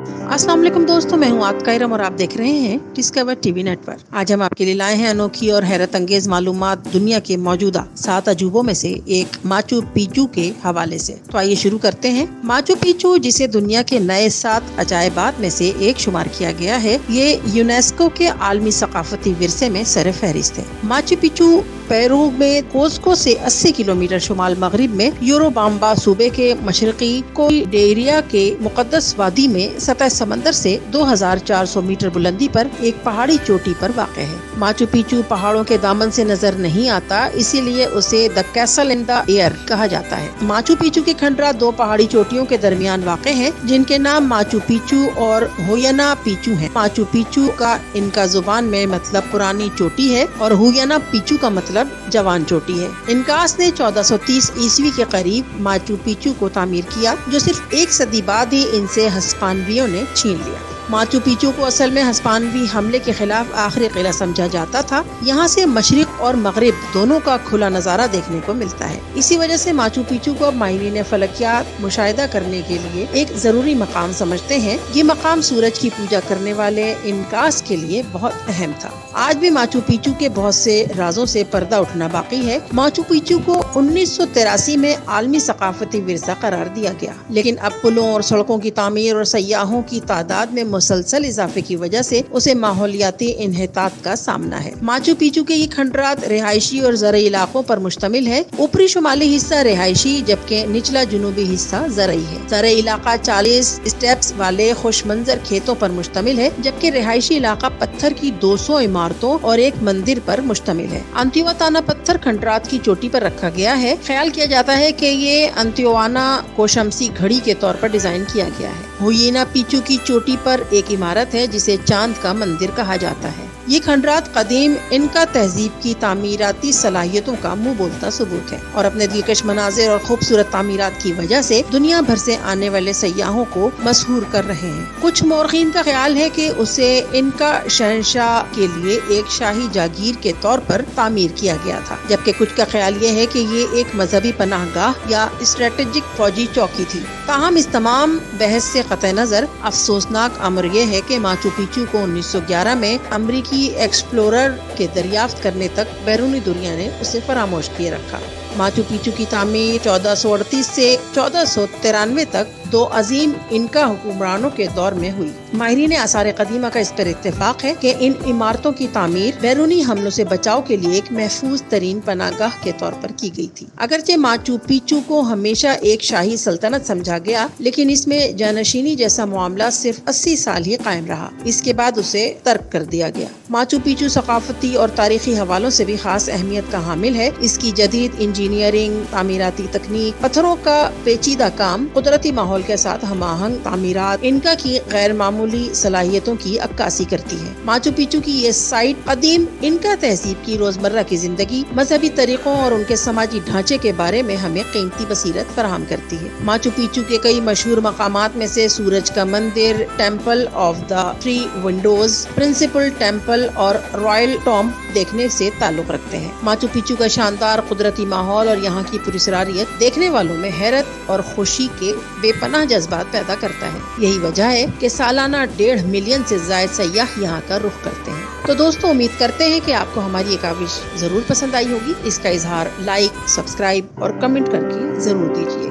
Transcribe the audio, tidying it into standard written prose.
अस्सलाम वालेकुम दोस्तों, मैं हूँ आपका इरम और आप देख रहे हैं डिस्कवर टीवी नेटवर्क। आज हम आपके लिए लाए हैं अनोखी और हैरत अंगेज मालूमात दुनिया के मौजूदा 7 अजूबों में से एक माचू पिचू के हवाले से। तो आइए शुरू करते हैं। माचू पिचू, जिसे दुनिया के नए 7 अजायबात में से एक शुमार किया गया है, ये यूनेस्को के आलमी सकाफती विरसे में सर फहरिस्त है। माचू पिचू पेरू में कोस्को से 80 किलोमीटर शुमाल मगरिब में योरोबाम्बा सूबे के मशरकी कोइडेरिया के मुकद्दस वादी में सतह समंदर से 2400 मीटर बुलंदी पर एक पहाड़ी चोटी पर वाक़ है। माचू पिचू पहाड़ों के दामन से नजर नहीं आता, इसीलिए उसे the castle in the air कहा जाता है। माचू पिचू के खंडरा 2 पहाड़ी चोटियों के दरमियान वाक़े हैं, जिनके नाम माचू पिचू और हुयना पिचू हैं। माचू पिचू का इनका जुबान में मतलब पुरानी चोटी है और हुयना पिचू का मतलब जवान चोटी है। इनकास ने 1430 ईस्वी के करीब माचू पिचू को तामीर किया, जो सिर्फ 1 सदी बाद ही इनसे हस्पानवियों ने छीन लिया। माचू पिचू को असल में हस्पानवी हमले के खिलाफ आखिरी किला समझा जाता था। यहाँ से मशरिक और मगरिब दोनों का खुला नज़ारा देखने को मिलता है। इसी वजह से माचू पिचू को माहिरीन फलकियात मुशाहिदा करने के लिए एक जरूरी मकाम समझते हैं। ये मकाम सूरज की पूजा करने वाले इनकास के लिए बहुत अहम था। आज भी माचू पिचू के बहुत से राजों से पर्दा उठना बाकी है। माचू पिचू को 1983 में आलमी सकाफती विरसा करार दिया गया, लेकिन अब पुलों और सड़कों की तामीर और सयाहों की तादाद में मुसलसल इजाफे की वजह से उसे माहौलियाती इन्हितात का सामना है। माचू पिचू के ये खंडरात रिहायशी और ज़रई इलाकों पर मुश्तमिल है। ऊपरी शुमाली हिस्सा रिहायशी, जबकि निचला जुनूबी हिस्सा ज़रई है। ज़रई इलाका 40 स्टेप्स वाले खुश मंजर खेतों पर मुश्तमिल है, जबकि रिहायशी इलाका पत्थर की 200 इमारतों और एक मंदिर पर मुश्तमिल है। अंत्योवाना पत्थर खंडरात की चोटी पर रखा गया है। ख्याल किया जाता है कि ये अंत्योवाना को शमसी घड़ी के तौर पर डिजाइन किया गया है। हुयना पिचू की चोटी पर एक इमारत है जिसे चांद का मंदिर कहा जाता है। ये खंडरात कदीम इनका तहजीब की तामीराती सलाहियतों का मुंह बोलता सबूत है और अपने दिलकश मनाजिर और खूबसूरत तामीरात की वजह से दुनिया भर से आने वाले सयाहों को मशहूर कर रहे हैं। कुछ मौरखीन का ख्याल है कि उसे इनका शहंशाह के लिए एक शाही जागीर के तौर पर तामीर किया गया था, जबकि कुछ का ख्याल ये है कि ये एक मजहबी पनाहगाह या स्ट्रेटेजिक फौजी चौकी थी। ताहम इस तमाम बहस से कतई नजर अफसोसनाक अमर यह है कि माचू पिचू को 1911 में अमरीकी एक्सप्लोरर के दरियाफ्त करने तक बैरूनी दुनिया ने उसे फरामोश किए रखा। माचू पिचू की तामीर 1438 से 1493 तक 2 अजीम इनका हुक्मरानों के दौर में हुई। माहिरीन आसार कदीमा का इस पर इत्तेफाक है कि इन इमारतों की तामीर बैरूनी हमलों से बचाव के लिए एक महफूज तरीन पनागाह के तौर पर की गई थी। अगरचे माचू पिचू को हमेशा एक शाही सल्तनत समझा गया, लेकिन इसमें जानशीनी जैसा मामला सिर्फ 80 साल ही कायम रहा। इसके बाद उसे तर्क कर दिया गया। माचू पिचू सकाफती और तारीखी हवालों से भी खास अहमियत का हामिल है। इसकी जदीद इंजीनियरिंग, तामीराती तकनीक, पत्थरों का पेचीदा काम, कुदरती माहौल के साथ हमाहंग तामीरात इनका की गैर मामूली सलाहियतों की अक्कासी करती है। माचू पिचू की ये साइट कदीम इनका तहजीब की रोजमर्रा की जिंदगी, मजहबी तरीकों और उनके समाजी ढांचे के बारे में हमें कीमती बसीरत फराहम करती है। माचू पिचू के कई मशहूर मकामात में से सूरज का मंदिर, temple of the 3 windows, principal temple और रॉयल टॉम्ब देखने से ताल्लुक रखते हैं। माचू पिचू का शानदार कुदरती माहौल और यहाँ की पुरस्रारियत देखने वालों में हैरत और खुशी के बेपनाह जज्बात पैदा करता है। यही वजह है कि सालाना 1.5 मिलियन से ज्यादा सयाह यहाँ का रुख करते हैं। तो दोस्तों, उम्मीद करते हैं कि आपको हमारी ये काविश जरूर पसंद आई होगी। इसका इजहार लाइक, सब्सक्राइब और कमेंट करके जरूर दीजिए।